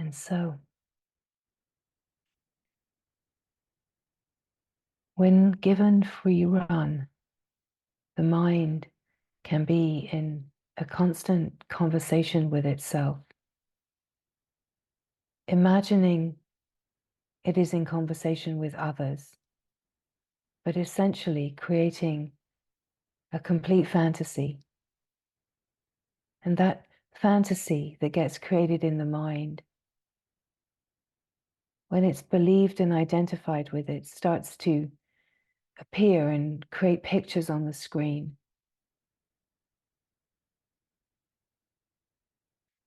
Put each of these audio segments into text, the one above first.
And so, when given free run, the mind can be in a constant conversation with itself, imagining it is in conversation with others, but essentially creating a complete fantasy. And that fantasy that gets created in the mind, when it's believed and identified with it, starts to appear and create pictures on the screen.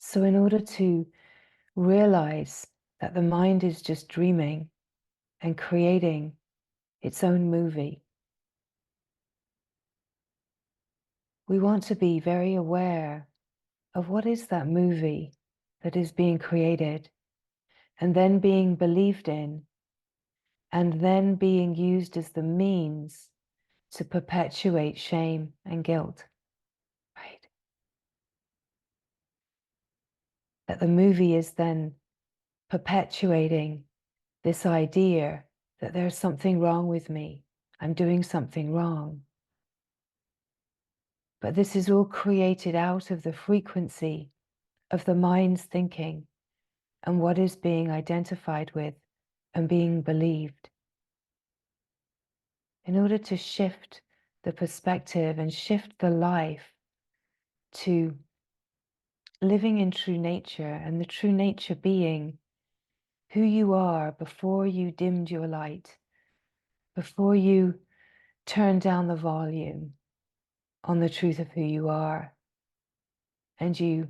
So in order to realize that the mind is just dreaming and creating its own movie, we want to be very aware of what is that movie that is being created and then being believed in and then being used as the means to perpetuate shame and guilt, right? That the movie is then perpetuating this idea that there's something wrong with me, I'm doing something wrong. But this is all created out of the frequency of the mind's thinking and what is being identified with and being believed. In order to shift the perspective and shift the life to living in true nature, and the true nature being who you are before you dimmed your light, before you turned down the volume on the truth of who you are, and you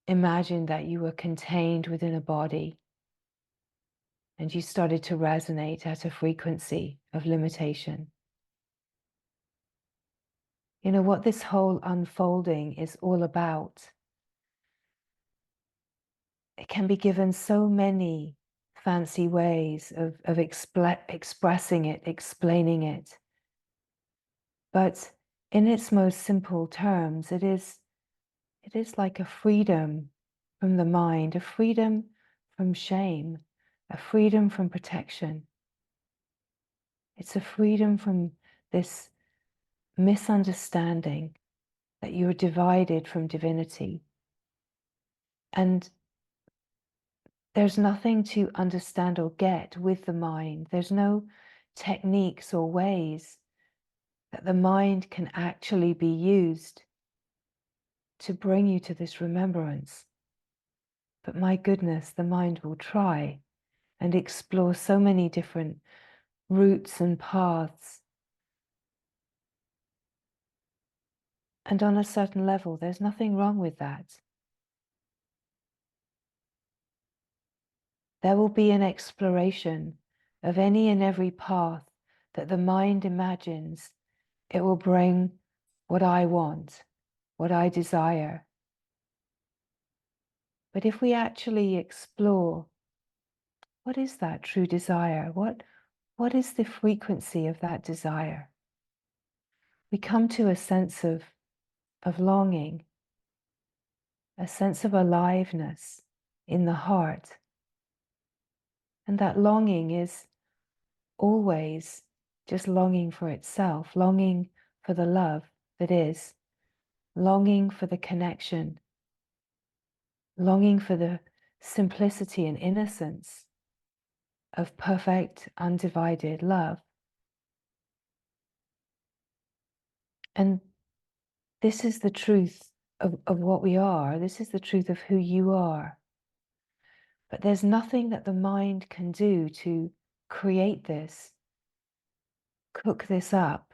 imagined that you were contained within a body, and you started to resonate at a frequency of limitation. You know what this whole unfolding is all about? It can be given so many fancy ways of expressing it, explaining it. But in its most simple terms, it is like a freedom from the mind, a freedom from shame, a freedom from protection. It's a freedom from this misunderstanding that you're divided from divinity. And there's nothing to understand or get with the mind. There's no techniques or ways that the mind can actually be used to bring you to this remembrance. But my goodness, the mind will try and explore so many different routes and paths. And on a certain level, there's nothing wrong with that. There will be an exploration of any and every path that the mind imagines it will bring what I want, what I desire. But if we actually explore, what is that true desire? What is the frequency of that desire? We come to a sense of longing, a sense of aliveness in the heart. And that longing is always just longing for itself, longing for the love that is, longing for the connection, longing for the simplicity and innocence of perfect, undivided love. And this is the truth of what we are. This is the truth of who you are. But there's nothing that the mind can do to create this, cook this up.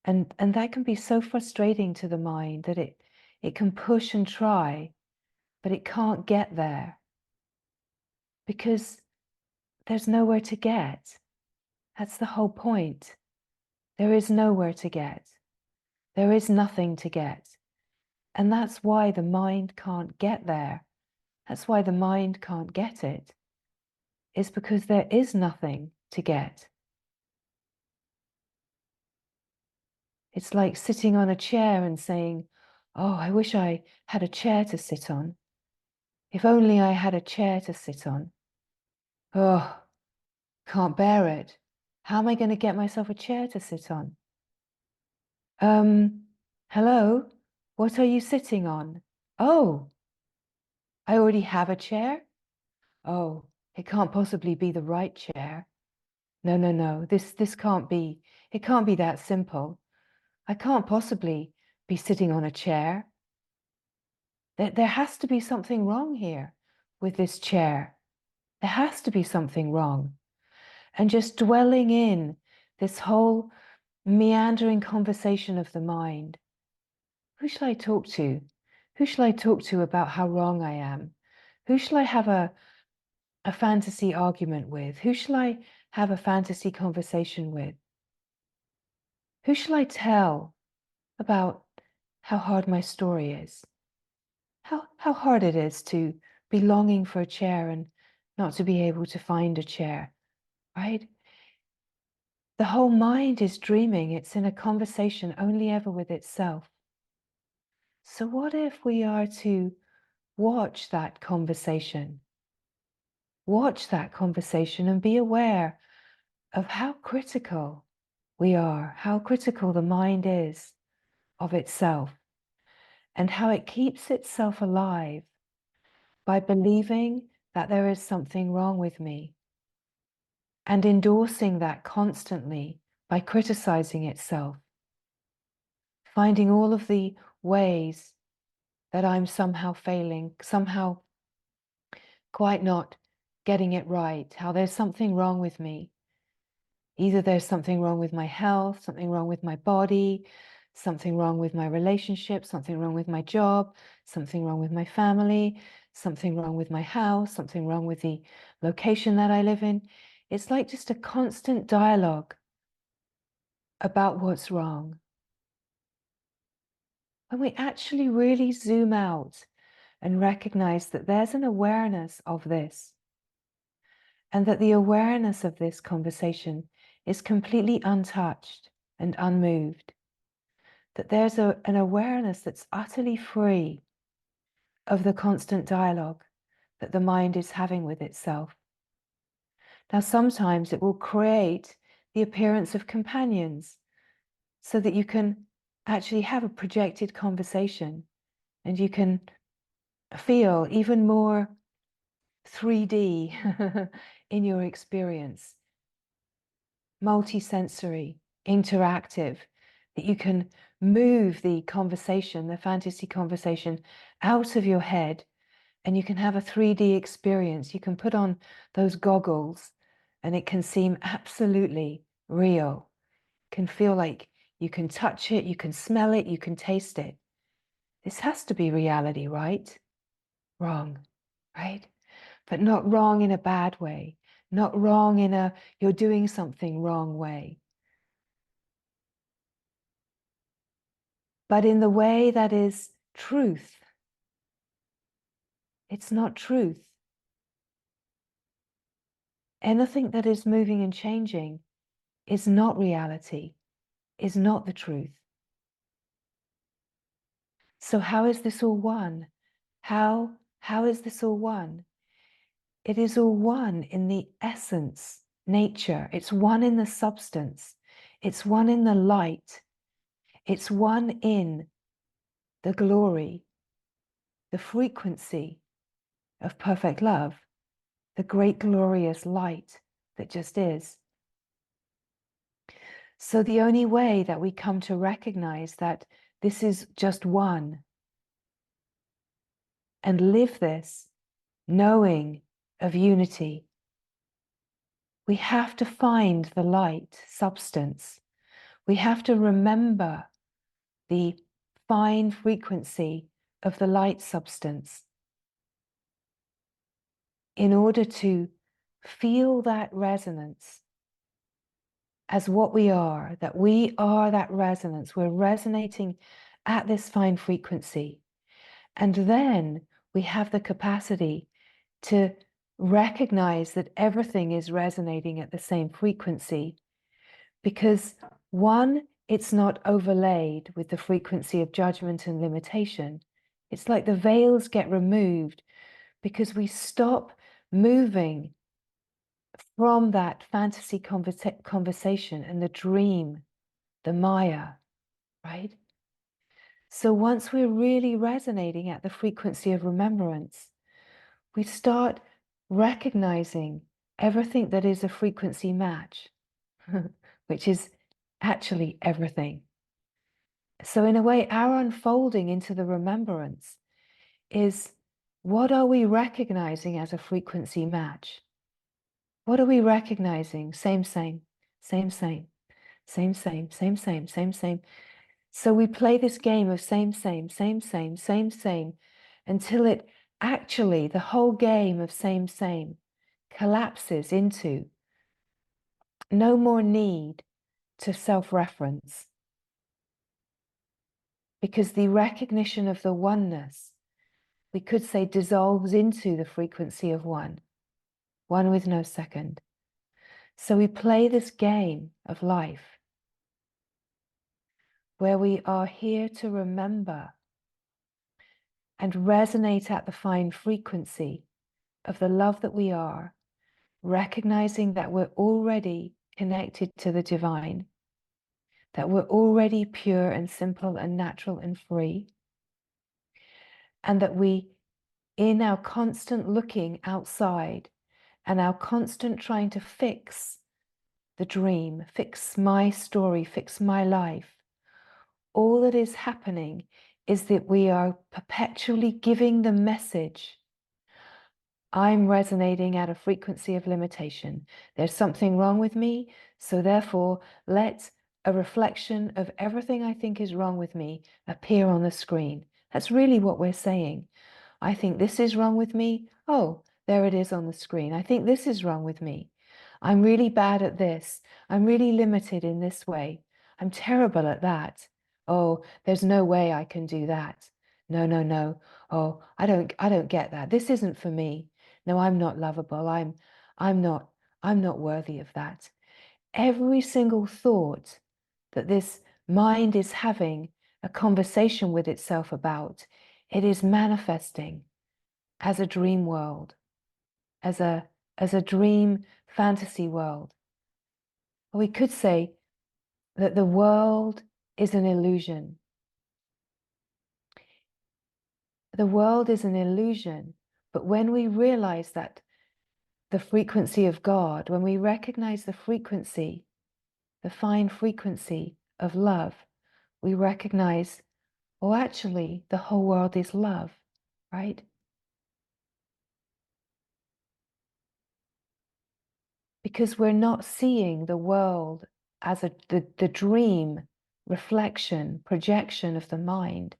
And that can be so frustrating to the mind that it can push and try, but it can't get there because there's nowhere to get. That's the whole point. There is nowhere to get. There is nothing to get. And that's why the mind can't get there. That's why the mind can't get it. It's because there is nothing to get. It's like sitting on a chair and saying, oh, I wish I had a chair to sit on. If only I had a chair to sit on. Oh, can't bear it. How am I going to get myself a chair to sit on? Hello? What are you sitting on? Oh, I already have a chair? Oh, it can't possibly be the right chair. No, no, no, this can't be. It can't be that simple. I can't possibly be sitting on a chair. There has to be something wrong here with this chair. There has to be something wrong. And just dwelling in this whole meandering conversation of the mind. Who shall I talk to? Who shall I talk to about how wrong I am? Who shall I have a fantasy argument with? Who shall I have a fantasy conversation with? Who shall I tell about how hard my story is? How hard it is to be longing for a chair and not to be able to find a chair, right? The whole mind is dreaming. It's in a conversation only ever with itself. So what if we are to watch that conversation? Watch that conversation and be aware of how critical we are, how critical the mind is of itself, and how it keeps itself alive by believing that there is something wrong with me and endorsing that constantly by criticizing itself, finding all of the ways that I'm somehow failing, somehow quite not getting it right, how there's something wrong with me. Either there's something wrong with my health, something wrong with my body, something wrong with my relationship, something wrong with my job, something wrong with my family, something wrong with my house, something wrong with the location that I live in. It's like just a constant dialogue about what's wrong. When we actually really zoom out and recognize that there's an awareness of this, and that the awareness of this conversation is completely untouched and unmoved, that there's an awareness that's utterly free of the constant dialogue that the mind is having with itself. Now, sometimes it will create the appearance of companions so that you can actually have a projected conversation and you can feel even more 3D in your experience, multisensory, interactive, that you can move the conversation, the fantasy conversation, out of your head, and you can have a 3D experience. You can put on those goggles and it can seem absolutely real. It can feel like you can touch it, you can smell it, you can taste it. This has to be reality, right? Wrong, right? But not wrong in a bad way, not wrong in a you're doing something wrong way, but in the way that is truth. It's not truth. Anything that is moving and changing is not reality, is not the truth. So how is this all one? How is this all one? It is all one in the essence, nature. It's one in the substance. It's one in the light. It's one in the glory, the frequency of perfect love, the great glorious light that just is. So the only way that we come to recognize that this is just one and live this knowing of unity, we have to find the light substance. We have to remember the fine frequency of the light substance in order to feel that resonance as what we are, that we are that resonance. We're resonating at this fine frequency. And then we have the capacity to recognize that everything is resonating at the same frequency, because one, it's not overlaid with the frequency of judgment and limitation. It's like the veils get removed because we stop moving from that fantasy conversation and the dream, the Maya, right? So once we're really resonating at the frequency of remembrance, we start recognizing everything that is a frequency match, which is actually everything. So in a way, our unfolding into the remembrance is, what are we recognizing as a frequency match? What are we recognizing? Same, same, same, same, same, same, same, same, same, same. So we play this game of same, same, same, same, same, same, until it actually, the whole game of same, same collapses into no more need to self-reference, because the recognition of the oneness, we could say, dissolves into the frequency of one with no second. So we play this game of life where we are here to remember and resonate at the fine frequency of the love that we are, recognizing that we're already connected to the divine, that we're already pure and simple and natural and free, and that we, in our constant looking outside and our constant trying to fix the dream, fix my story, fix my life, all that is happening is that we are perpetually giving the message, I'm resonating at a frequency of limitation. There's something wrong with me, so therefore let a reflection of everything I think is wrong with me appear on the screen. That's really what we're saying. I think this is wrong with me. Oh, there it is on the screen. I think this is wrong with me. I'm really bad at this. I'm really limited in this way. I'm terrible at that. Oh, there's no way I can do that. No, no, no. Oh, I don't get that. This isn't for me. No, I'm not lovable. I'm not worthy of that. Every single thought that this mind is having a conversation with itself about, it is manifesting as a dream world, as a dream fantasy world. We could say that the world is an illusion. The world is an illusion, but when we realize that the frequency of God, when we recognize the frequency, the fine frequency of love, we recognize, oh, actually, the whole world is love, right? Because we're not seeing the world as the dream reflection, projection of the mind.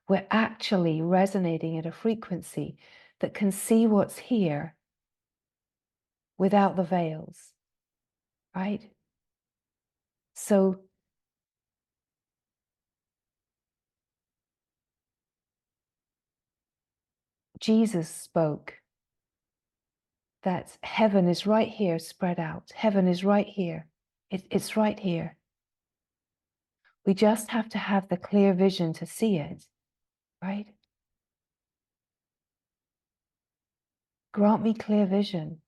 We're actually resonating at a frequency that can see what's here without the veils, right? So Jesus spoke that heaven is right here spread out. Heaven is right here. It's right here. We just have to have the clear vision to see it, right? Grant me clear vision.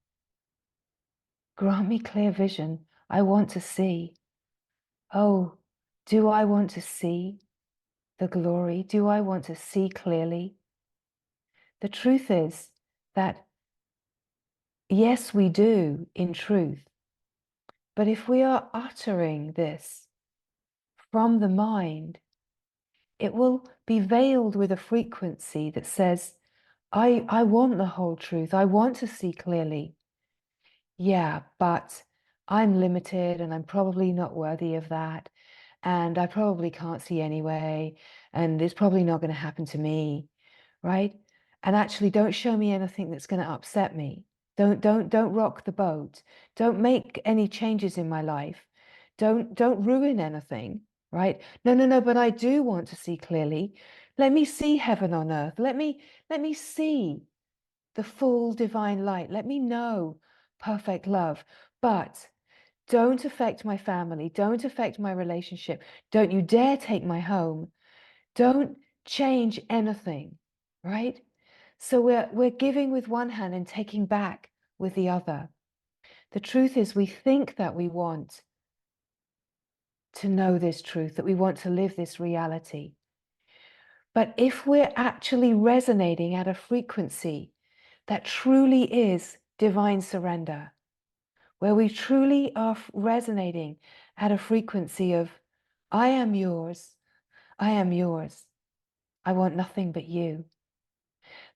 Grant me clear vision. I want to see. Oh, do I want to see the glory? Do I want to see clearly? The truth is that, yes, we do in truth. But if we are uttering this from the mind, it will be veiled with a frequency that says, I want the whole truth. I want to see clearly. Yeah, but I'm limited and I'm probably not worthy of that. And I probably can't see anyway. And it's probably not going to happen to me, right? And actually, don't show me anything that's going to upset me. Don't rock the boat. Don't make any changes in my life. Don't ruin anything, right? No, no, no, but I do want to see clearly. Let me see heaven on earth. Let me see the full divine light. Let me know perfect love. But don't affect my family. Don't affect my relationship. Don't you dare take my home. Don't change anything, right? So we're giving with one hand and taking back with the other. The truth is, we think that we want to know this truth, that we want to live this reality. But if we're actually resonating at a frequency that truly is divine surrender, where we truly are resonating at a frequency of, I am yours, I am yours, I want nothing but you,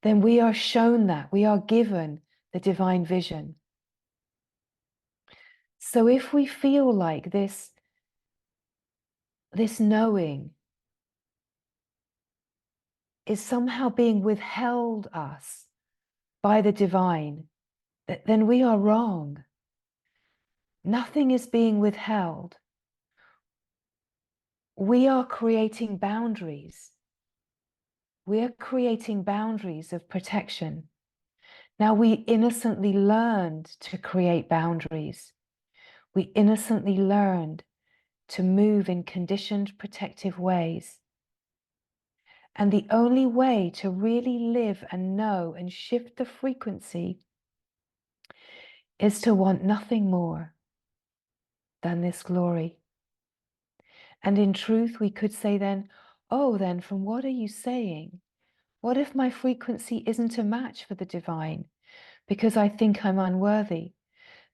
then we are shown that, we are given the divine vision. So if we feel like this knowing is somehow being withheld us by the divine, then we are wrong. Nothing is being withheld. We are creating boundaries. We are creating boundaries of protection. Now, we innocently learned to create boundaries. We innocently learned to move in conditioned, protective ways. And the only way to really live and know and shift the frequency is to want nothing more than this glory. And in truth, we could say then, oh, then from what are you saying? What if my frequency isn't a match for the divine because I think I'm unworthy?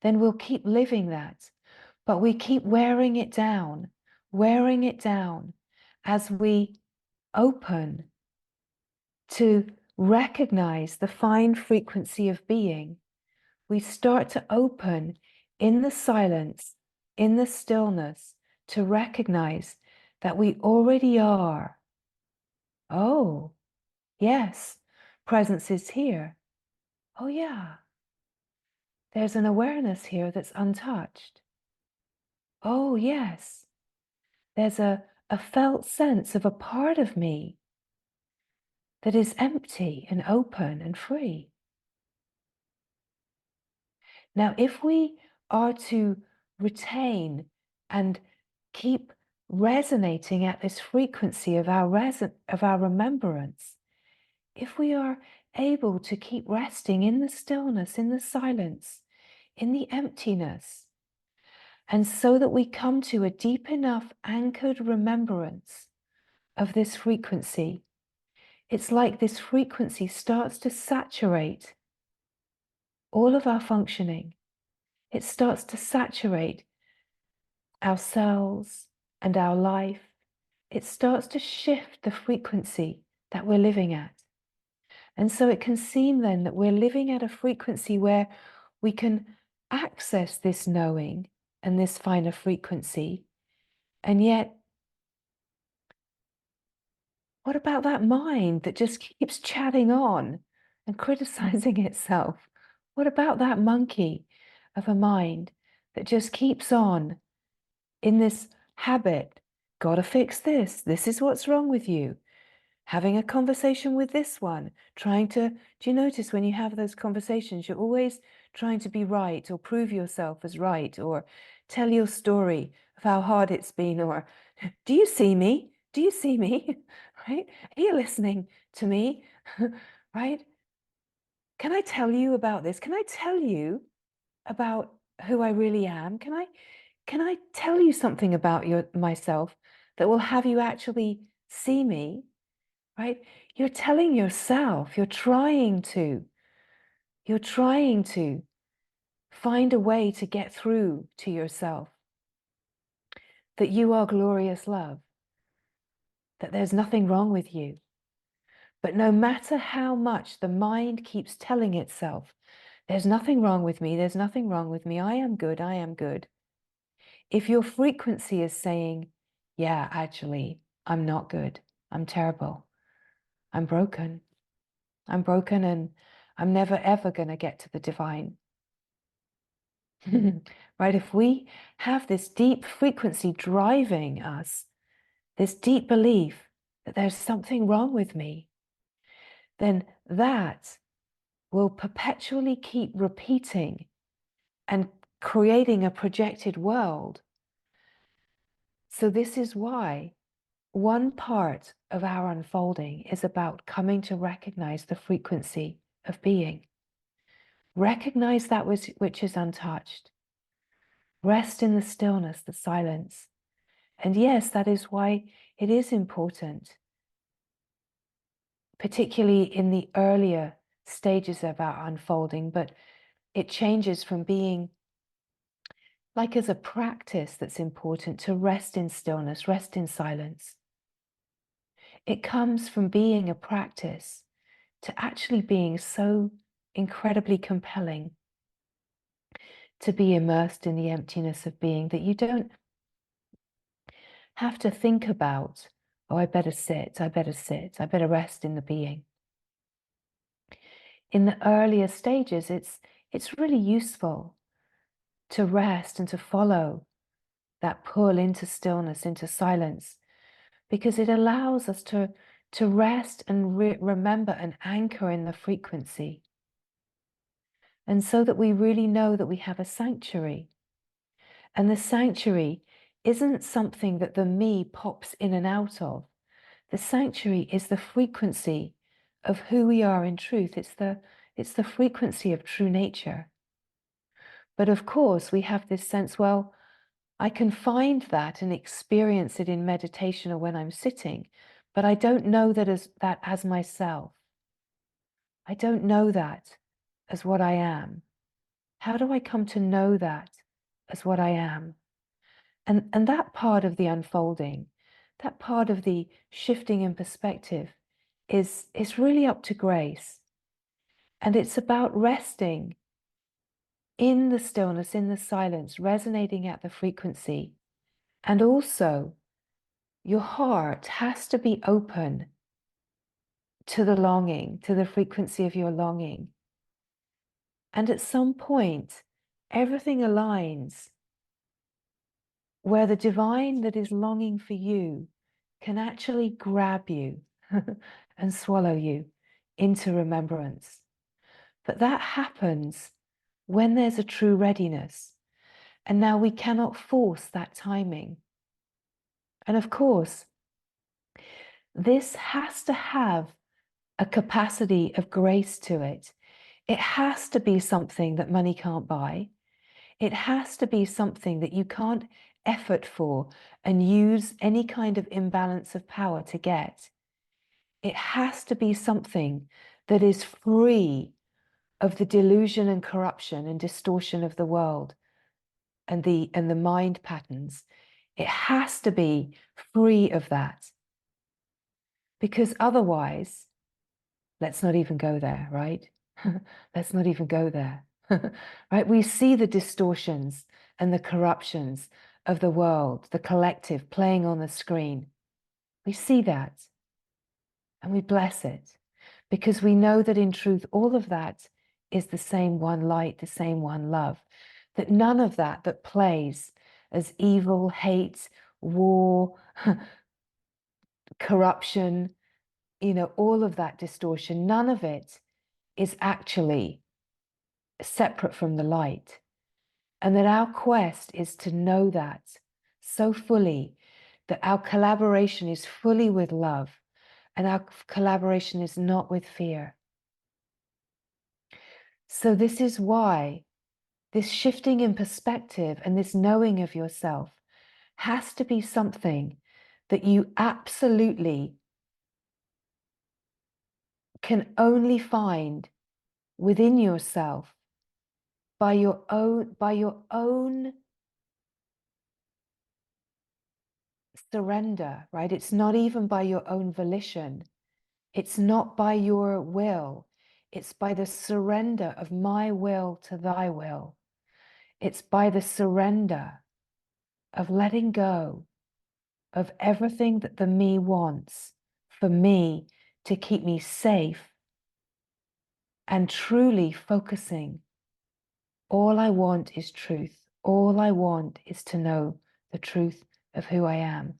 Then we'll keep living that, but we keep wearing it down as we open to recognize the fine frequency of being. We start to open in the silence, in the stillness, to recognize that we already are. Oh, yes, presence is here. Oh, yeah, there's an awareness here that's untouched. Oh, yes, there's a felt sense of a part of me that is empty and open and free. Now, if we are to retain and keep resonating at this frequency of our remembrance, if we are able to keep resting in the stillness, in the silence, in the emptiness, and so that we come to a deep enough anchored remembrance of this frequency, it's like this frequency starts to saturate all of our functioning. It starts to saturate our cells and our life. It starts to shift the frequency that we're living at. And so it can seem then that we're living at a frequency where we can access this knowing and this finer frequency. And yet, what about that mind that just keeps chatting on and criticizing itself? What about that monkey of a mind that just keeps on in this habit? Gotta fix this. This is what's wrong with you. Having a conversation with this one, trying to, do you notice when you have those conversations, you're always trying to be right or prove yourself as right or tell your story of how hard it's been or, do you see me? Do you see me? Right? Are you listening to me? Right? Can I tell you about this? Can I tell you about who I really am? Can I tell you something about myself that will have you actually see me? Right? You're telling yourself, you're trying to find a way to get through to yourself that you are glorious love, that there's nothing wrong with you. But no matter how much the mind keeps telling itself, there's nothing wrong with me, there's nothing wrong with me, I am good, I am good. If your frequency is saying, yeah, actually, I'm not good, I'm terrible, I'm broken and I'm never ever going to get to the divine. Right? If we have this deep frequency driving us, this deep belief that there's something wrong with me, then that will perpetually keep repeating and creating a projected world. So this is why one part of our unfolding is about coming to recognize the frequency of being. Recognize that which is untouched. Rest in the stillness, the silence. And yes, that is why it is important, particularly in the earlier stages of our unfolding, but it changes from being like as a practice that's important to rest in stillness, rest in silence. It comes from being a practice to actually being so incredibly compelling, to be immersed in the emptiness of being, that you don't have to think about, oh, I better sit, I better rest in the being. In the earlier stages, it's really useful to rest and to follow that pull into stillness, into silence, because it allows us to rest and remember and anchor in the frequency. And so that we really know that we have a sanctuary. And the sanctuary isn't something that the me pops in and out of. The sanctuary is the frequency of who we are in truth. It's the frequency of true nature. But of course, we have this sense, well, I can find that and experience it in meditation or when I'm sitting, but I don't know that as myself. I don't know that as what I am. How do I come to know that as what I am? And that part of the unfolding, that part of the shifting in perspective is really up to Grace. And it's about resting in the stillness, in the silence, resonating at the frequency. And also, your heart has to be open to the longing, to the frequency of your longing. And at some point, everything aligns where the divine that is longing for you can actually grab you and swallow you into remembrance. But that happens when there's a true readiness. And now we cannot force that timing. And of course, this has to have a capacity of grace to it. It has to be something that money can't buy. It has to be something that you can't effort for and use any kind of imbalance of power to get. It has to be something that is free of the delusion and corruption and distortion of the world and the mind patterns. It has to be free of that. Because otherwise, let's not even go there, right? Let's not even go there. Right? We see the distortions and the corruptions of the world, the collective playing on the screen. We see that and we bless it because we know that in truth, all of that is the same one light, the same one love, that none of that plays as evil, hate, war, corruption, all of that distortion, none of it is actually separate from the light. And that our quest is to know that so fully, that our collaboration is fully with love and our collaboration is not with fear. So this is why this shifting in perspective and this knowing of yourself has to be something that you absolutely can only find within yourself by your own surrender, right? It's not even by your own volition. It's not by your will. It's by the surrender of my will to thy will. It's by the surrender of letting go of everything that the me wants for me to keep me safe and truly focusing. All I want is truth. All I want is to know the truth of who I am.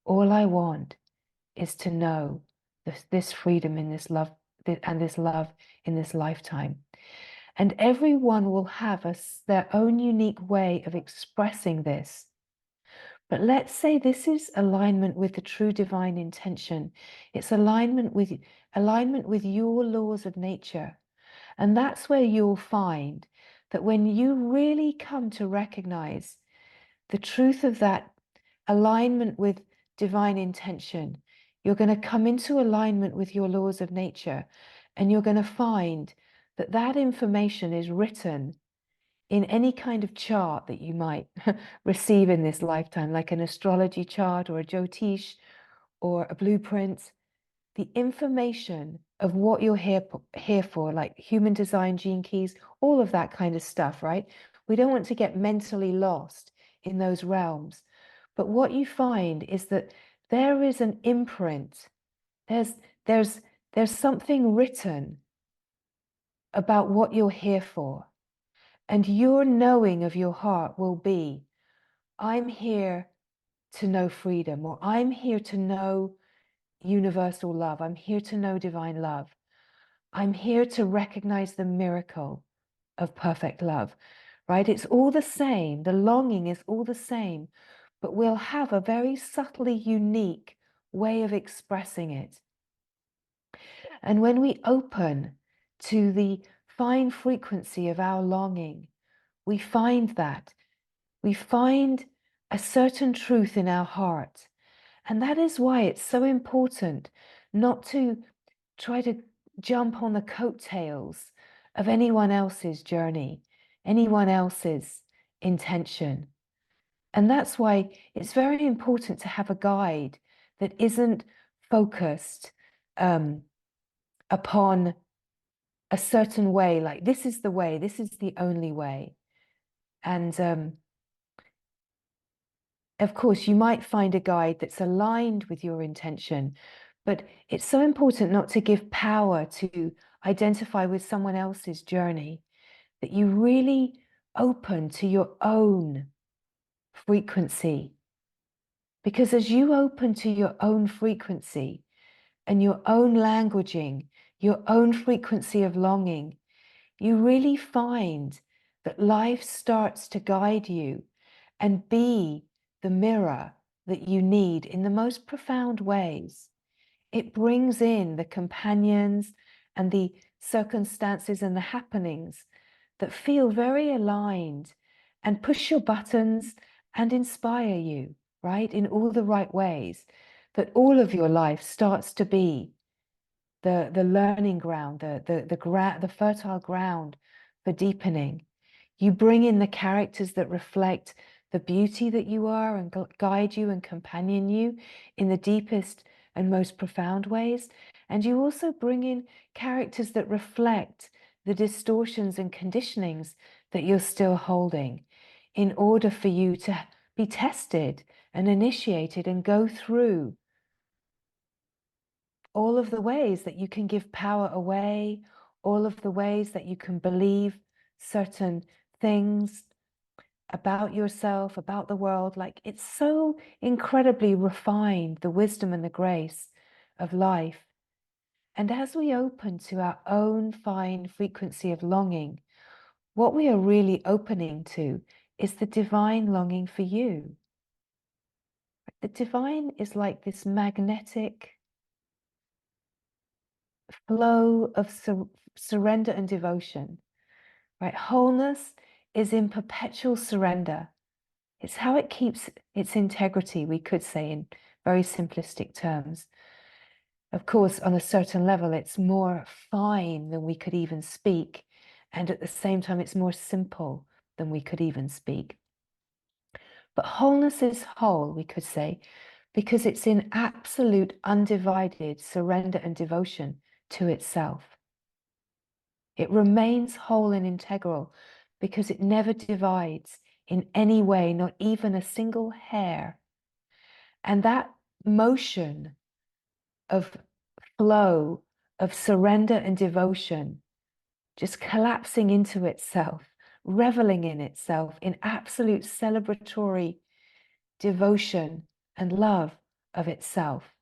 All I want is to know this freedom in this love and this love in this lifetime. And everyone will have their own unique way of expressing this. But let's say this is alignment with the true divine intention. It's alignment with your laws of nature. And that's where you'll find that when you really come to recognize the truth of that alignment with divine intention, you're going to come into alignment with your laws of nature, and you're going to find that that information is written in any kind of chart that you might receive in this lifetime, like an astrology chart or a Jyotish or a blueprint. The information of what you're here for, like human design, gene keys, all of that kind of stuff, right? We don't want to get mentally lost in those realms. But what you find is that there is an imprint. There's something written about what you're here for. And your knowing of your heart will be, I'm here to know freedom, or I'm here to know universal love. I'm here to know divine love. I'm here to recognize the miracle of perfect love, right? It's all the same. The longing is all the same, but we'll have a very subtly unique way of expressing it. And when we open to the fine frequency of our longing, we find that. We find a certain truth in our heart. And that is why it's so important not to try to jump on the coattails of anyone else's journey, anyone else's intention. And that's why it's very important to have a guide that isn't focused upon a certain way, like this is the way, this is the only way. And of course, you might find a guide that's aligned with your intention, but it's so important not to give power to identify with someone else's journey, that you really open to your own frequency. Because as you open to your own frequency and your own languaging, your own frequency of longing, you really find that life starts to guide you and be the mirror that you need in the most profound ways. It brings in the companions and the circumstances and the happenings that feel very aligned and push your buttons and inspire you, right? In all the right ways, that all of your life starts to be the learning ground, the fertile ground for deepening. You bring in the characters that reflect the beauty that you are and guide you and companion you in the deepest and most profound ways. And you also bring in characters that reflect the distortions and conditionings that you're still holding in order for you to be tested and initiated and go through all of the ways that you can give power away, all of the ways that you can believe certain things about yourself, about the world. Like, it's so incredibly refined, the wisdom and the grace of life. And as we open to our own fine frequency of longing, what we are really opening to is the divine longing for you. The divine is like this magnetic flow of surrender and devotion, right? Wholeness is in perpetual surrender. It's how it keeps its integrity, we could say in very simplistic terms. Of course, on a certain level, it's more fine than we could even speak. And at the same time, it's more simple than we could even speak. But wholeness is whole, we could say, because it's in absolute undivided surrender and devotion to itself. It remains whole and integral because it never divides in any way, not even a single hair. And that motion of flow, of surrender and devotion, just collapsing into itself, reveling in itself in absolute celebratory devotion and love of itself,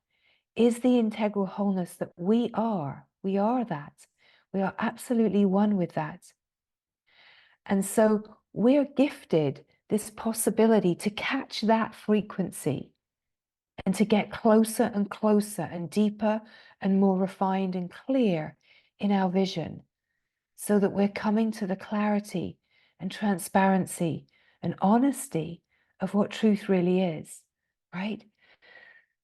is the integral wholeness that we are. We are that. We are absolutely one with that. And so we're gifted this possibility to catch that frequency and to get closer and closer and deeper and more refined and clear in our vision, so that we're coming to the clarity and transparency and honesty of what truth really is, right?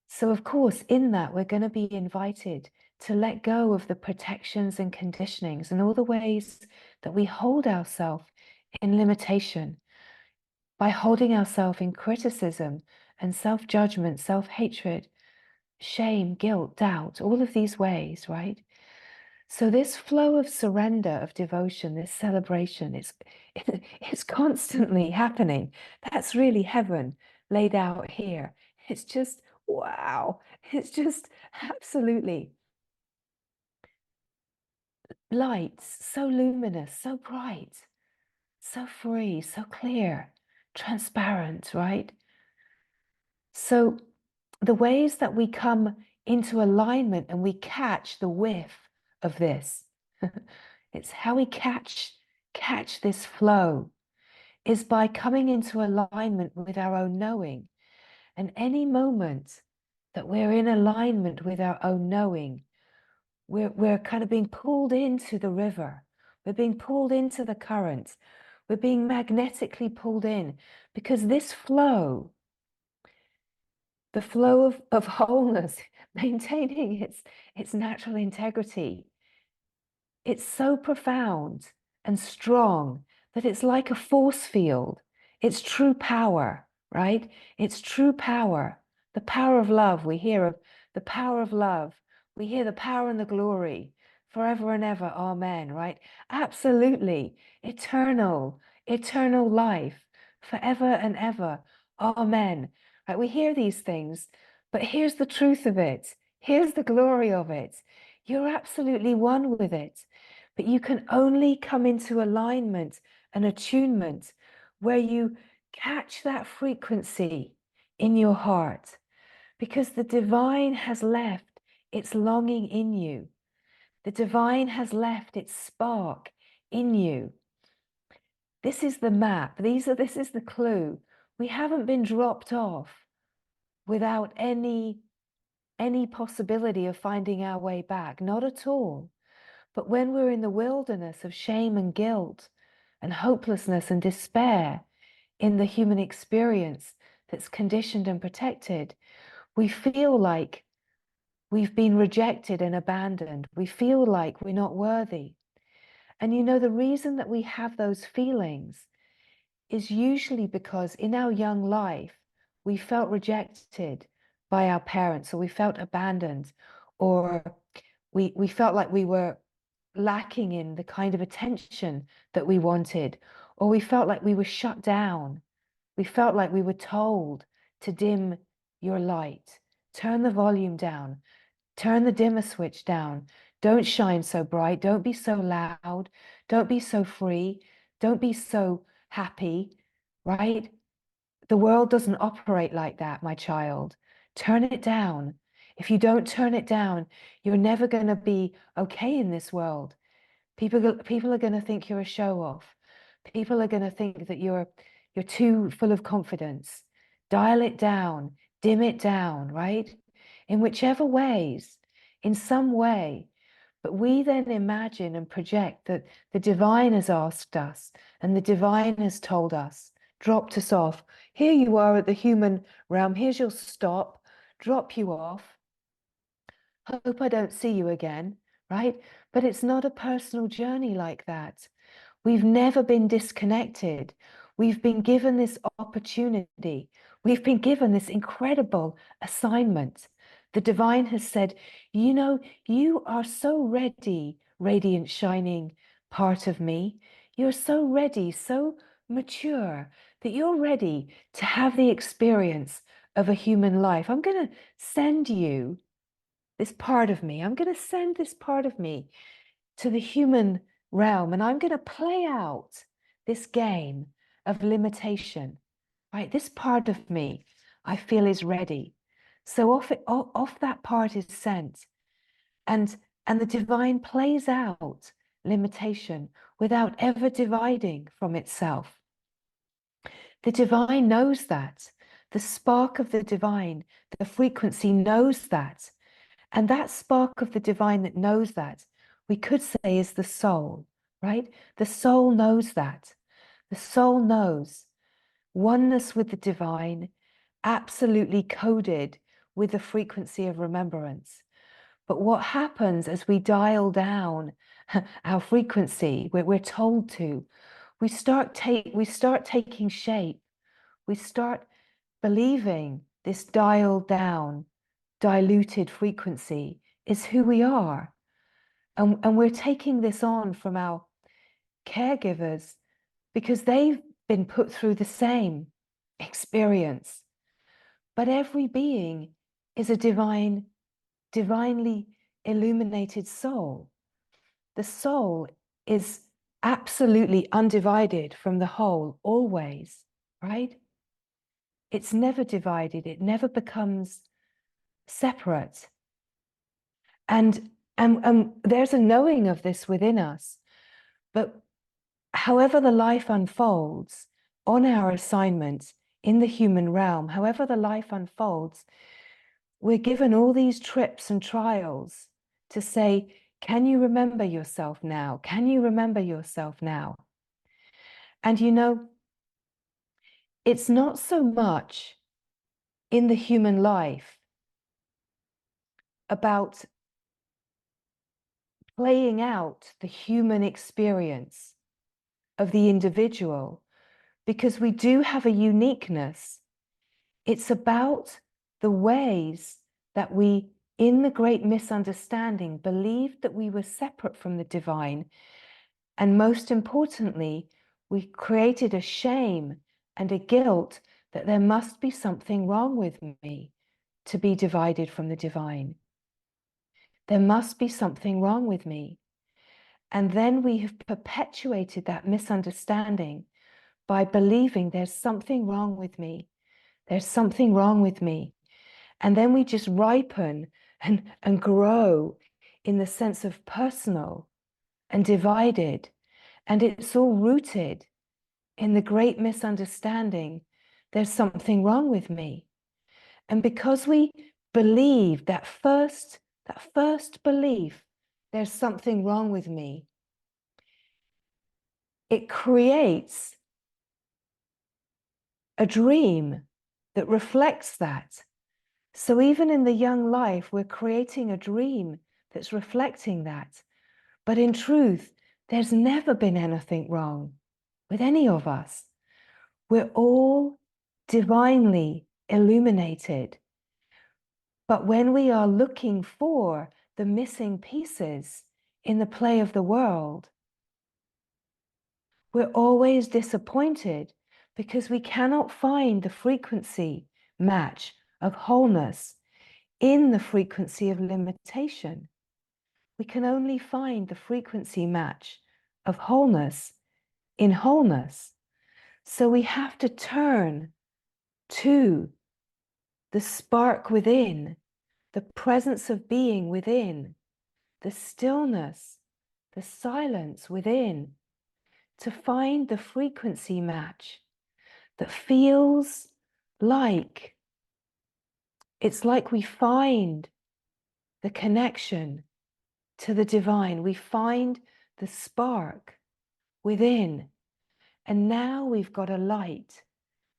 So, of course, in that, we're going to be invited to let go of the protections and conditionings and all the ways that we hold ourselves in limitation, by holding ourselves in criticism and self-judgment, self-hatred, shame, guilt, doubt, all of these ways, right? So this flow of surrender, of devotion, this celebration, it's constantly happening. That's really heaven laid out here. It's just, wow. It's just absolutely lights, so luminous, so bright, so free, so clear, transparent, right? So the ways that we come into alignment and we catch the whiff of this, it's how we catch this flow, is by coming into alignment with our own knowing. And any moment that we're in alignment with our own knowing, we're kind of being pulled into the river. We're being pulled into the current. We're being magnetically pulled in, because this flow, the flow of wholeness, maintaining its natural integrity, it's so profound and strong that it's like a force field. It's true power, right? It's true power. The power of love. We hear of the power of love. We hear the power and the glory forever and ever. Amen, right? Absolutely. Eternal life forever and ever. Amen. Right? We hear these things, but here's the truth of it. Here's the glory of it. You're absolutely one with it. But you can only come into alignment and attunement where you catch that frequency in your heart, because the divine has left its longing in you. The divine has left its spark in you. This is the map. This is the clue. We haven't been dropped off without any possibility of finding our way back. Not at all. But when we're in the wilderness of shame and guilt and hopelessness and despair in the human experience that's conditioned and protected, we feel like we've been rejected and abandoned. We feel like we're not worthy. And you know, the reason that we have those feelings is usually because in our young life, we felt rejected by our parents, or we felt abandoned, or we felt like we were lacking in the kind of attention that we wanted, or we felt like we were shut down. We felt like we were told to dim your light, turn the volume down, turn the dimmer switch down, don't shine so bright, don't be so loud, don't be so free, don't be so happy, right? The world doesn't operate like that, my child. Turn it down. If you don't turn it down, you're never going to be okay in this world. People are going to think you're a show off. People are going to think that you're too full of confidence. Dial it down, dim it down, right? In whichever ways, in some way. But we then imagine and project that the divine has asked us and the divine has told us, dropped us off. Here you are at the human realm. Here's your stop, drop you off. Hope I don't see you again, right? But it's not a personal journey like that. We've never been disconnected. We've been given this opportunity. We've been given this incredible assignment. The divine has said, you know, you are so ready, radiant, shining part of me. You're so ready, so mature, that you're ready to have the experience of a human life. I'm going to send you this part of me. I'm going to send this part of me to the human realm, and I'm going to play out this game of limitation, right? This part of me I feel is ready. So off that part is sent, and the divine plays out limitation without ever dividing from itself. The divine knows that. The spark of the divine, the frequency knows that. And that spark of the divine that knows that, we could say is the soul, right? The soul knows that. The soul knows oneness with the divine, absolutely coded with the frequency of remembrance. But what happens as we dial down our frequency, we're told to, we start taking shape. We start believing this dialed down, diluted frequency is who we are. And we're taking this on from our caregivers because they've been put through the same experience. But every being is a divinely illuminated soul. The soul is absolutely undivided from the whole, always, right? It's never divided. It never becomes separate. And there's a knowing of this within us. But however the life unfolds on our assignment in the human realm, however the life unfolds, we're given all these trips and trials to say, can you remember yourself now? Can you remember yourself now? And you know, it's not so much in the human life about playing out the human experience of the individual, because we do have a uniqueness. It's about the ways that we, in the great misunderstanding, believed that we were separate from the divine. And most importantly, we created a shame and a guilt that there must be something wrong with me to be divided from the divine. There must be something wrong with me. And then we have perpetuated that misunderstanding by believing there's something wrong with me. There's something wrong with me. And then we just ripen and grow in the sense of personal and divided. And it's all rooted in the great misunderstanding. There's something wrong with me. And because we believe that first belief, there's something wrong with me, it creates a dream that reflects that. So even in the young life, we're creating a dream that's reflecting that. But in truth, there's never been anything wrong with any of us. We're all divinely illuminated. But when we are looking for the missing pieces in the play of the world, we're always disappointed because we cannot find the frequency match of wholeness in the frequency of limitation. We can only find the frequency match of wholeness in wholeness. So we have to turn to the spark within, the presence of being within, the stillness, the silence within, to find the frequency match that feels like, it's like we find the connection to the divine. We find the spark within. And now we've got a light,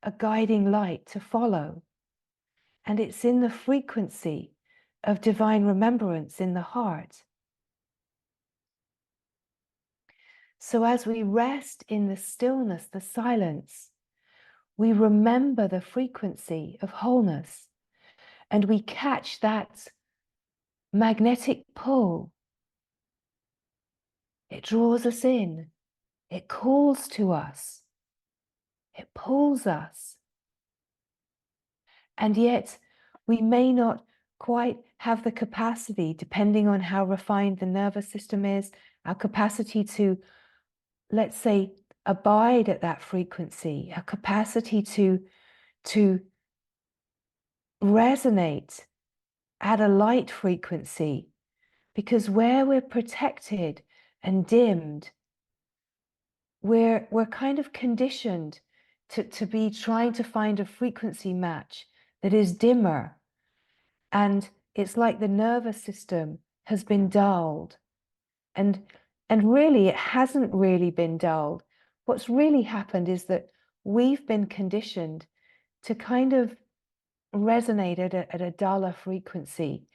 a guiding light to follow. And it's in the frequency of divine remembrance in the heart. So as we rest in the stillness, the silence, we remember the frequency of wholeness, and we catch that magnetic pull. It draws us in. It calls to us. It pulls us. And yet we may not quite have the capacity, depending on how refined the nervous system is, our capacity to, let's say, abide at that frequency, our capacity to resonate at a light frequency, because where we're protected and dimmed, we're kind of conditioned to be trying to find a frequency match that is dimmer. And it's like the nervous system has been dulled. And really, it hasn't really been dulled. What's really happened is that we've been conditioned to kind of resonate at a duller frequency,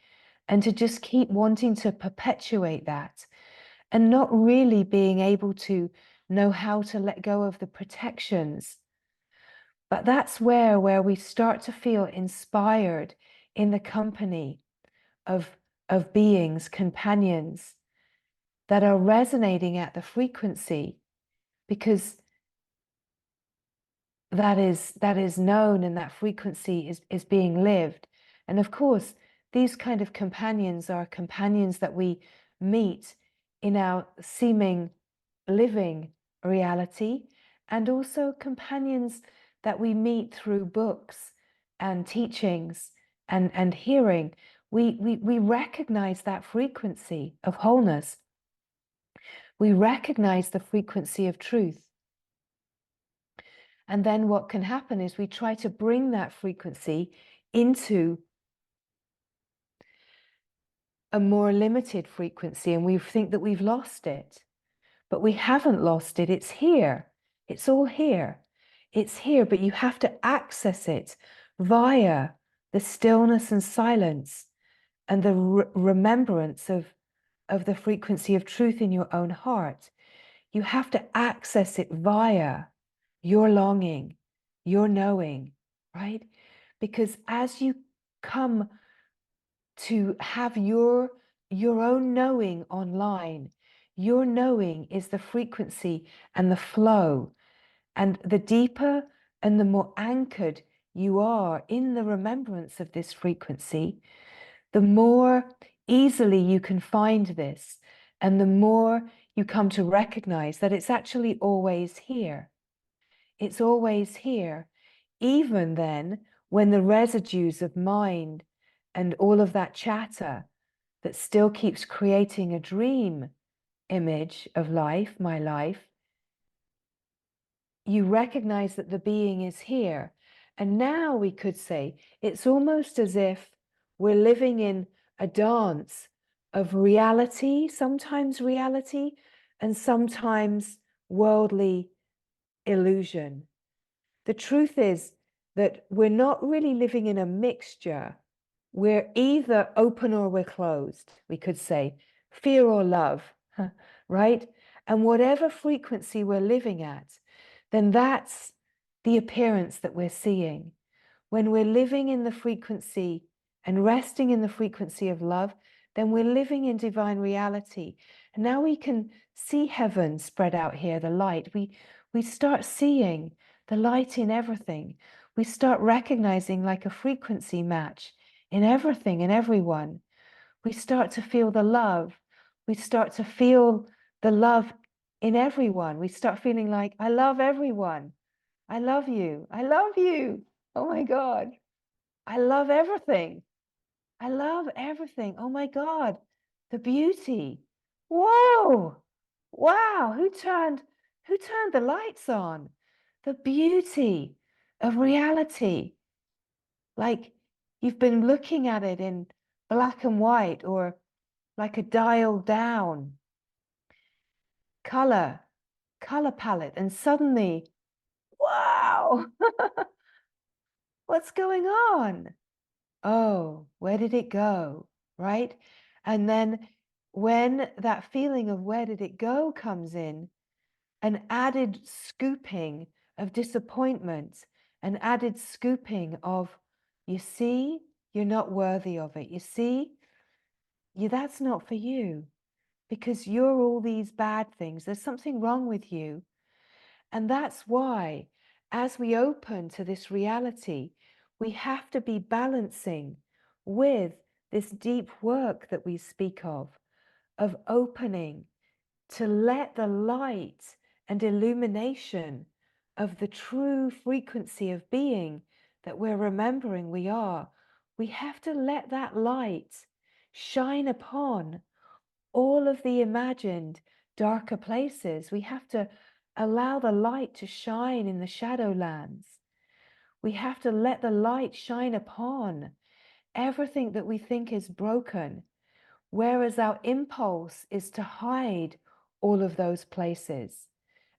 and to just keep wanting to perpetuate that, and not really being able to know how to let go of the protections. But that's where we start to feel inspired in the company of beings, companions that are resonating at the frequency, because that is known, and that frequency is being lived. And of course, these kind of companions are companions that we meet in our seeming living reality, and also companions that we meet through books and teachings and hearing. We recognize that frequency of wholeness. We recognize the frequency of truth. And then what can happen is we try to bring that frequency into a more limited frequency, and we think that we've lost it. But we haven't lost it. It's here. It's all here. It's here, but you have to access it via the stillness and silence and the remembrance of the frequency of truth in your own heart. You have to access it via your longing, your knowing, right? Because as you come to have your own knowing online, your knowing is the frequency and the flow. And the deeper and the more anchored you are in the remembrance of this frequency, the more easily you can find this, and the more you come to recognize that it's actually always here. It's always here, even then when the residues of mind and all of that chatter that still keeps creating a dream image of life, my life, you recognize that the being is here. And now we could say it's almost as if we're living in a dance of reality, sometimes reality, and sometimes worldly illusion. The truth is that we're not really living in a mixture. We're either open or we're closed, we could say, fear or love, right? And whatever frequency we're living at, then that's the appearance that we're seeing. When we're living in the frequency and resting in the frequency of love, then we're living in divine reality. And now we can see heaven spread out here, the light. We start seeing the light in everything. We start recognizing like a frequency match in everything and everyone. We start to feel the love. We start to feel the love in everyone. We start feeling like, I love everyone. I love you. I love you. Oh my God. I love everything. I love everything. Oh my God. The beauty. Whoa. Wow. Who turned the lights on? The beauty of reality. Like you've been looking at it in black and white, or like a dialed down color palette, and suddenly, wow, what's going on? Oh, where did it go? Right? And then when that feeling of where did it go comes in, an added scooping of disappointment, an added scooping of, you see, you're not worthy of it. You see, that's not for you, because you're all these bad things. There's something wrong with you. And that's why, as we open to this reality, we have to be balancing with this deep work that we speak of opening to let the light and illumination of the true frequency of being that we're remembering we are. We have to let that light shine upon all of the imagined darker places. We have to allow the light to shine in the shadowlands. We have to let the light shine upon everything that we think is broken, whereas our impulse is to hide all of those places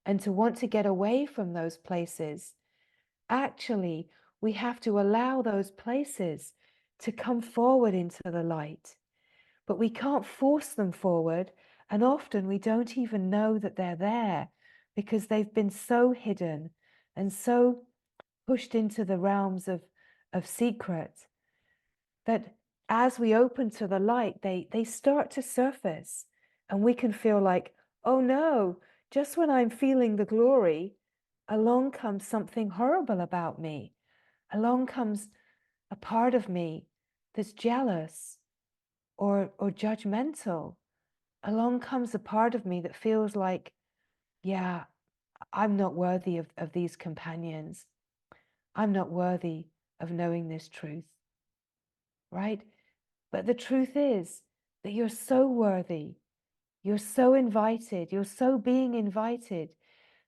and to want to get away from those places. Actually, we have to allow those places to come forward into the light, but we can't force them forward, and often we don't even know that they're there because they've been so hidden and so pushed into the realms of secret that as we open to the light, they start to surface, and we can feel like, oh no, just when I'm feeling the glory, along comes something horrible about me. Along comes a part of me that's jealous or judgmental. Along comes a part of me that feels like, yeah, I'm not worthy of these companions. I'm not worthy of knowing this truth, right? But the truth is that you're so worthy, you're so invited, you're so being invited,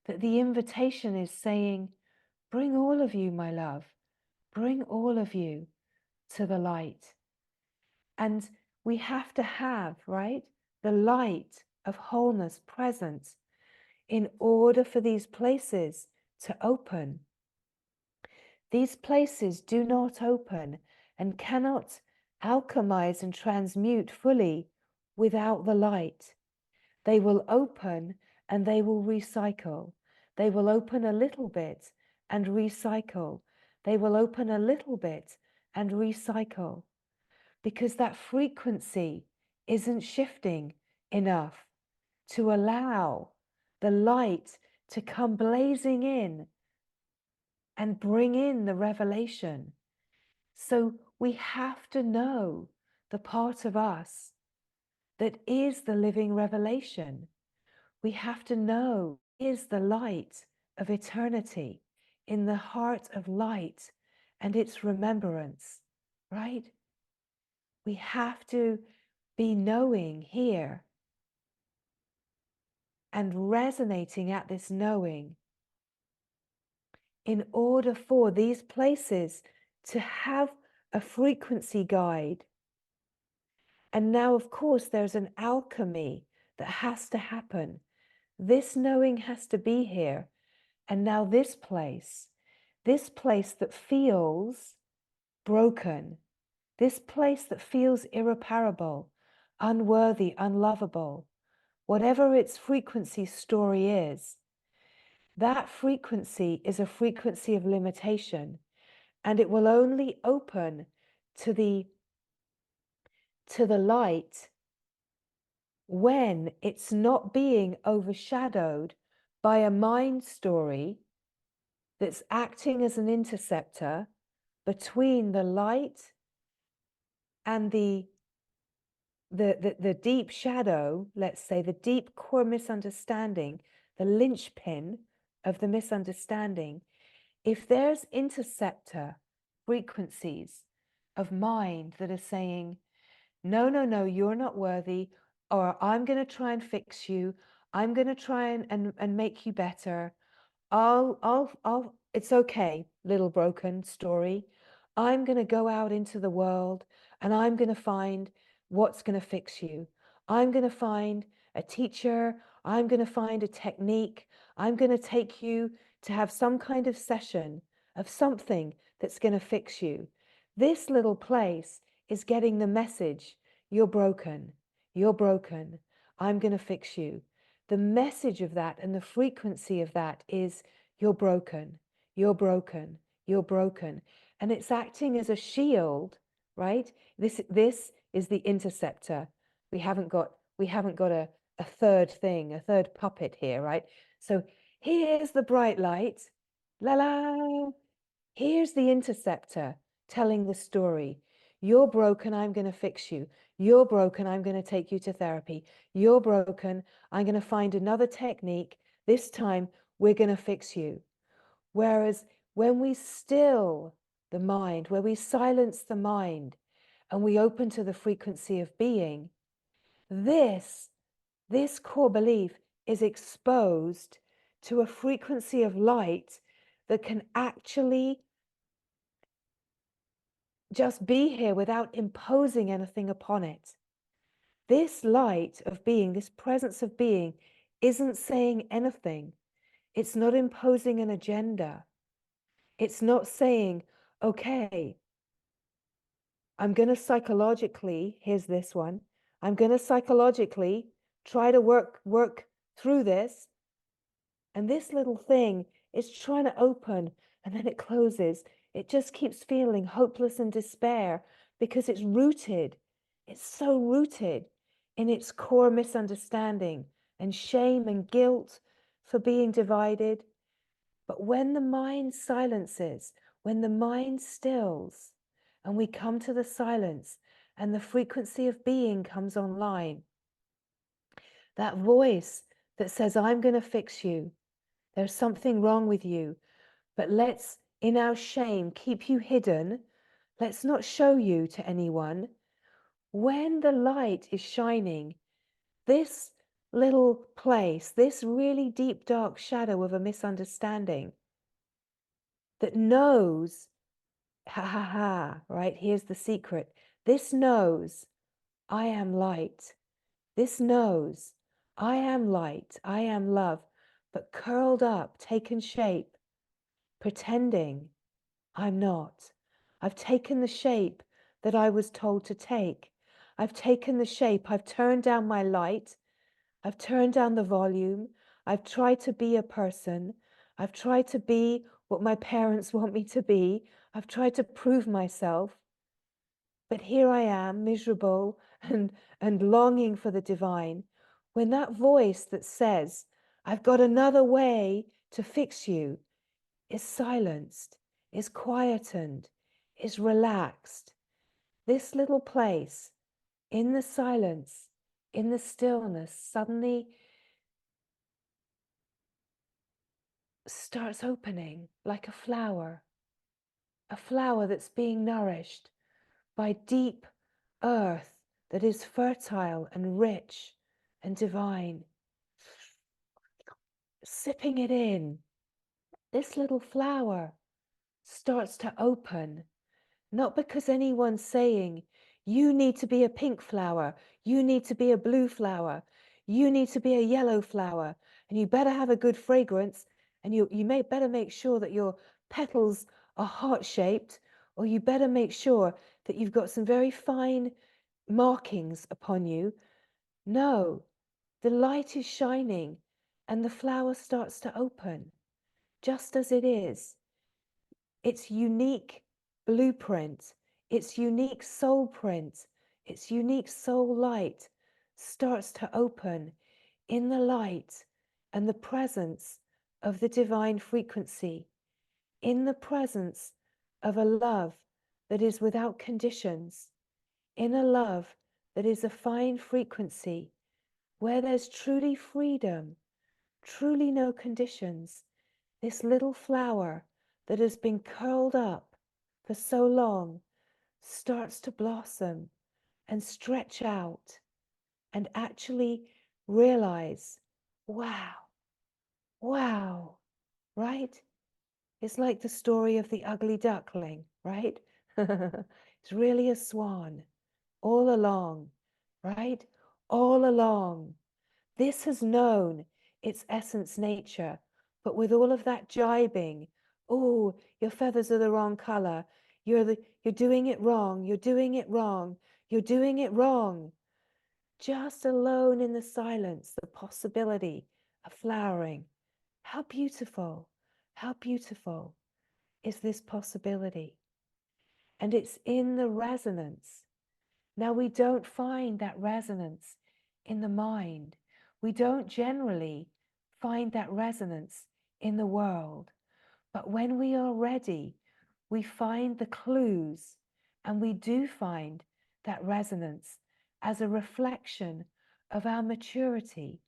that the invitation is saying, bring all of you, my love, bring all of you to the light. And we have to have, right, the light of wholeness present in order for these places to open. These places do not open and cannot alchemize and transmute fully without the light. They will open and they will recycle. They will open a little bit and recycle. They will open a little bit and recycle, because that frequency isn't shifting enough to allow the light to come blazing in and bring in the revelation. So we have to know the part of us that is the living revelation. We have to know is the light of eternity in the heart of light and its remembrance, right? We have to be knowing here and resonating at this knowing in order for these places to have a frequency guide. And now, of course, there's an alchemy that has to happen. This knowing has to be here. And now this place that feels broken, this place that feels irreparable, unworthy, unlovable, whatever its frequency story is, that frequency is a frequency of limitation, and it will only open to the light when it's not being overshadowed by a mind story that's acting as an interceptor between the light and the deep shadow, let's say, the deep core misunderstanding, the linchpin of the misunderstanding. If there's interceptor frequencies of mind that are saying, no, no, no, you're not worthy, or I'm going to try and fix you, I'm going to try and make you better, it's okay, little broken story. I'm going to go out into the world and I'm going to find what's going to fix you. I'm going to find a teacher. I'm going to find a technique. I'm going to take you to have some kind of session of something that's going to fix you. This little place is getting the message, you're broken. You're broken. I'm going to fix you. The message of that and the frequency of that is you're broken, you're broken, you're broken. And it's acting as a shield, right? This is the interceptor. We haven't got a third thing, a third puppet here, right? So here's the bright light, la la. Here's the interceptor telling the story. You're broken, I'm going to fix you. You're broken, I'm going to take you to therapy. You're broken, I'm going to find another technique. This time, we're going to fix you. Whereas when we still the mind, where we silence the mind and we open to the frequency of being, this core belief is exposed to a frequency of light that can actually just be here without imposing anything upon it. This light of being, this presence of being, isn't saying anything. It's not imposing an agenda. It's not saying, okay, I'm going to psychologically, here's this one, I'm going to psychologically try to work through this. And this little thing is trying to open and then it closes. It just keeps feeling hopeless and despair because it's rooted. It's so rooted in its core misunderstanding and shame and guilt for being divided. But when the mind silences, when the mind stills, and we come to the silence and the frequency of being comes online, that voice that says, I'm going to fix you. There's something wrong with you, but let's, in our shame, keep you hidden. Let's not show you to anyone. When the light is shining, this little place, this really deep, dark shadow of a misunderstanding that knows, ha ha ha, right? Here's the secret. This knows I am light. This knows I am light, I am love, but curled up, taken shape, pretending I'm not. I've taken the shape that I was told to take. I've taken the shape, I've turned down my light, I've turned down the volume, I've tried to be a person, I've tried to be what my parents want me to be, I've tried to prove myself, but here I am, miserable and longing for the divine. When that voice that says, I've got another way to fix you, is silenced, is quietened, is relaxed, this little place in the silence, in the stillness, suddenly starts opening like a flower that's being nourished by deep earth that is fertile and rich and divine. Sipping it in, this little flower starts to open, not because anyone's saying, you need to be a pink flower, you need to be a blue flower, you need to be a yellow flower, and you better have a good fragrance, and you may better make sure that your petals are heart-shaped, or you better make sure that you've got some very fine markings upon you. No, the light is shining and the flower starts to open just as it is. Its unique blueprint, its unique soul print, its unique soul light starts to open in the light and the presence of the divine frequency, in the presence of a love that is without conditions, in a love that is a fine frequency where there's truly freedom, truly no conditions. This little flower that has been curled up for so long starts to blossom and stretch out and actually realize, wow, wow, right? It's like the story of the ugly duckling, right? It's really a swan all along, right? All along. This has known its essence nature, but with all of that jibing, oh, your feathers are the wrong color, you're doing it wrong, you're doing it wrong, you're doing it wrong. Just alone in the silence, the possibility of flowering. How beautiful is this possibility? And it's in the resonance. Now, we don't find that resonance in the mind. We don't generally find that resonance in the world. But when we are ready, we find the clues, and we do find that resonance as a reflection of our maturity,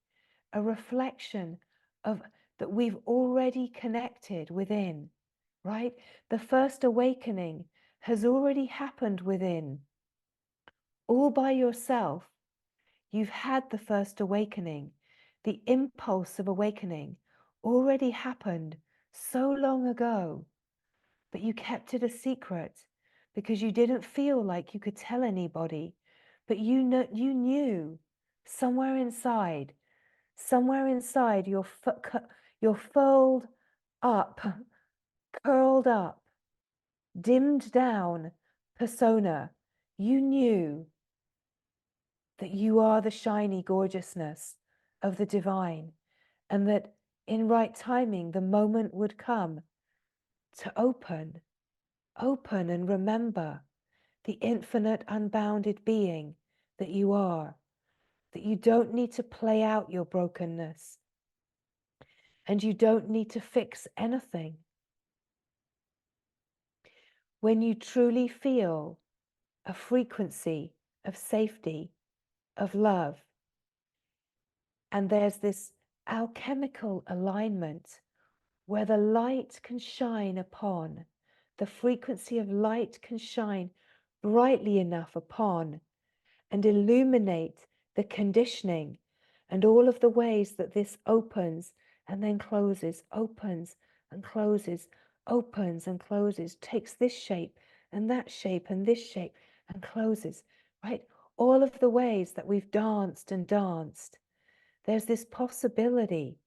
a reflection of that we've already connected within, right? The first awakening has already happened within. All by yourself, you've had the first awakening, the impulse of awakening already happened so long ago, but you kept it a secret because you didn't feel like you could tell anybody, but you knew somewhere inside your fold up, curled up, dimmed down persona, you knew that you are the shiny gorgeousness of the divine, and that in right timing the moment would come to open and remember the infinite unbounded being that you are, that you don't need to play out your brokenness and you don't need to fix anything. When you truly feel a frequency of safety, of love, and there's this alchemical alignment where the light can shine upon, the frequency of light can shine brightly enough upon and illuminate the conditioning and all of the ways that this opens and then closes, opens and closes, opens and closes, takes this shape and that shape and this shape and closes, right? All of the ways that we've danced and danced, there's this possibility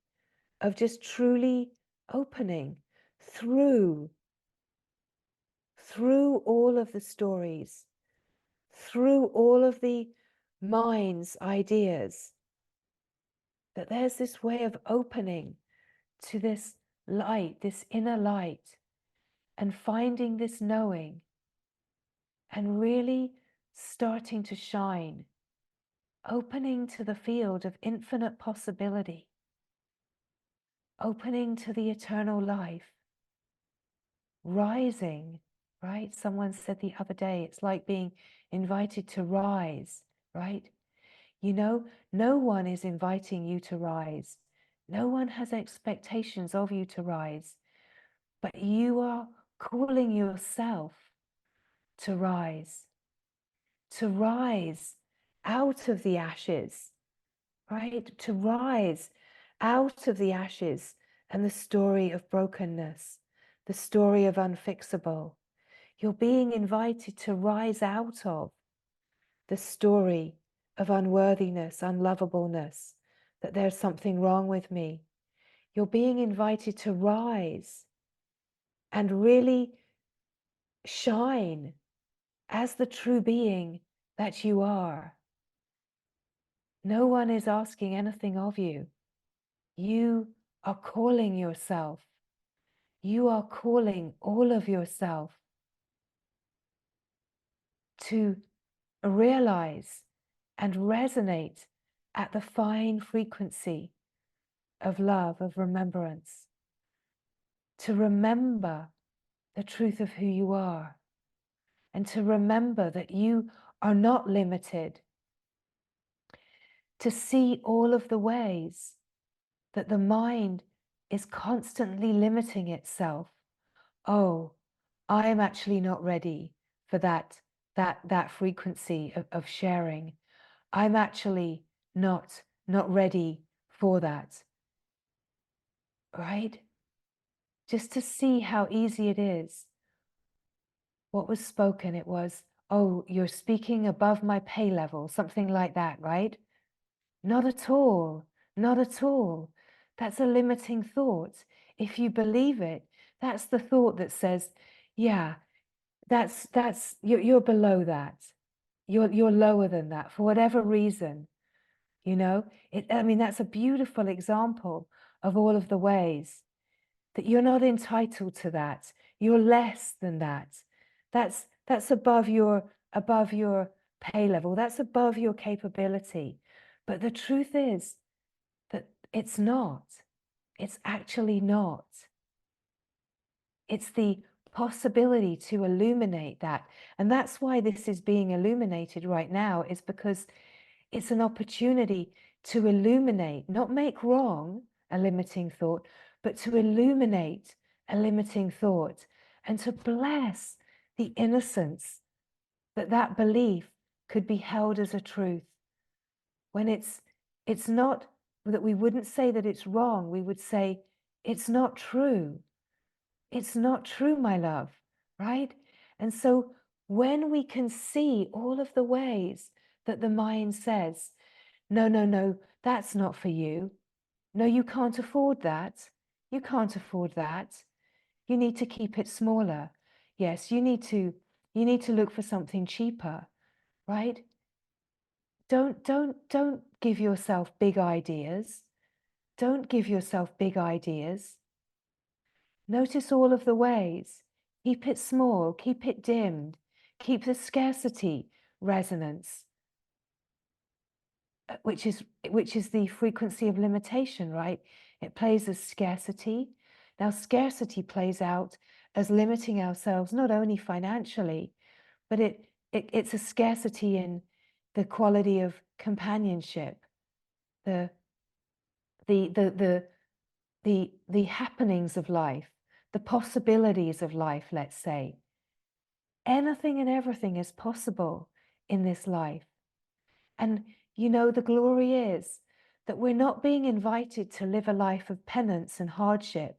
of just truly opening through all of the stories, through all of the mind's ideas, that there's this way of opening to this light, this inner light, and finding this knowing and really starting to shine, opening to the field of infinite possibility, opening to the eternal life, rising, right? Someone said the other day, it's like being invited to rise, right? You know, no one is inviting you to rise. No one has expectations of you to rise, but you are calling yourself to rise out of the ashes, right? To rise out of the ashes and the story of brokenness, the story of unfixable. You're being invited to rise out of the story of unworthiness, unlovableness, that there's something wrong with me. You're being invited to rise and really shine as the true being that you are. No one is asking anything of you. You are calling yourself. You are calling all of yourself to realize and resonate at the fine frequency of love, of remembrance, to remember the truth of who you are, and to remember that you are not limited, to see all of the ways that the mind is constantly limiting itself. Oh, I am actually not ready for that frequency of sharing. I'm actually not ready for that, right? Just to see how easy it is. What was spoken, it was, oh, you're speaking above my pay level, something like that, right? Not at all, not at all. That's a limiting thought. If you believe it, that's the thought that says, yeah, you're below that. You're lower than that for whatever reason. You know, I mean, that's a beautiful example of all of the ways that you're not entitled to that. You're less than that. That's above your pay level. That's above your capability. But the truth is that it's not. It's actually not. It's the possibility to illuminate that. And that's why this is being illuminated right now, is because it's an opportunity to illuminate, not make wrong a limiting thought, but to illuminate a limiting thought and to bless the innocence that that belief could be held as a truth. When it's not that we wouldn't say that it's wrong, we would say It's not true. It's not true, my love, right? And so when we can see all of the ways that the mind says, no, no, no, that's not for you. No, you can't afford that. You can't afford that. You need to keep it smaller. Yes, you need to look for something cheaper, right? Don't give yourself big ideas. Don't give yourself big ideas. Notice all of the ways. Keep it small, keep it dimmed, keep the scarcity resonance, which is the frequency of limitation, right? It plays as scarcity. Now, scarcity plays out as limiting ourselves, not only financially, but it's a scarcity in the quality of companionship, the happenings of life, the possibilities of life, let's say. Anything and everything is possible in this life. And you know, the glory is that we're not being invited to live a life of penance and hardship.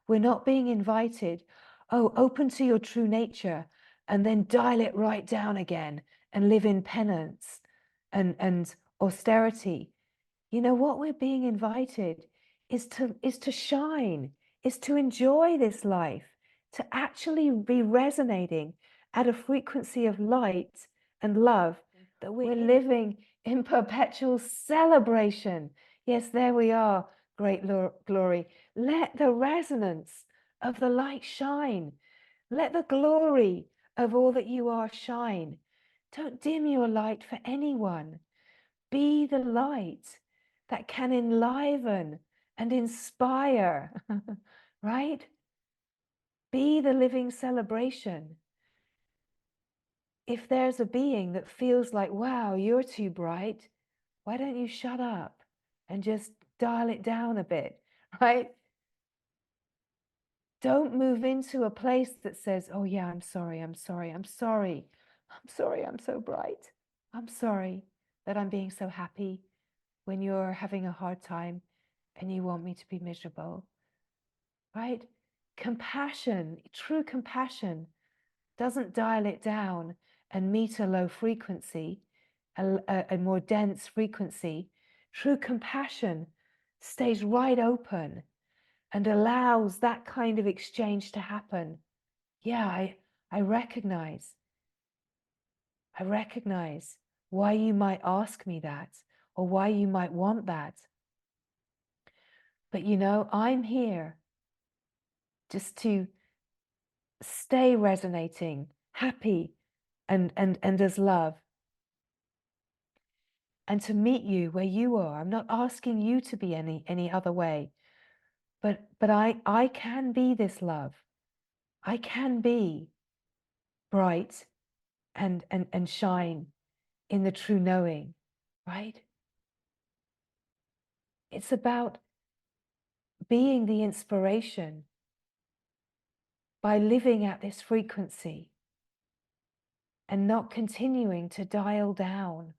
We're not being invited, oh, open to your true nature and then dial it right down again and live in penance and austerity. You know, what we're being invited is to shine, is to enjoy this life, to actually be resonating at a frequency of light and love, that we're living in perpetual celebration. Yes, there we are, great glory. Let the resonance of the light shine. Let the glory of all that you are shine. Don't dim your light for anyone. Be the light that can enliven and inspire, right? Be the living celebration. If there's a being that feels like, wow, you're too bright, why don't you shut up and just dial it down a bit, right? Don't move into a place that says, oh yeah, I'm sorry, I'm sorry, I'm sorry. I'm sorry, I'm so bright. I'm sorry that I'm being so happy when you're having a hard time and you want me to be miserable, right? Compassion, true compassion, doesn't dial it down and meet a low frequency, a more dense frequency. True compassion stays right open and allows that kind of exchange to happen. Yeah, I recognize why you might ask me that or why you might want that. But you know, I'm here just to stay resonating, happy, and as love, and to meet you where you are. I'm not asking you to be any other way, but I can be this love. I can be bright and shine in the true knowing, right? It's about being the inspiration by living at this frequency and not continuing to dial down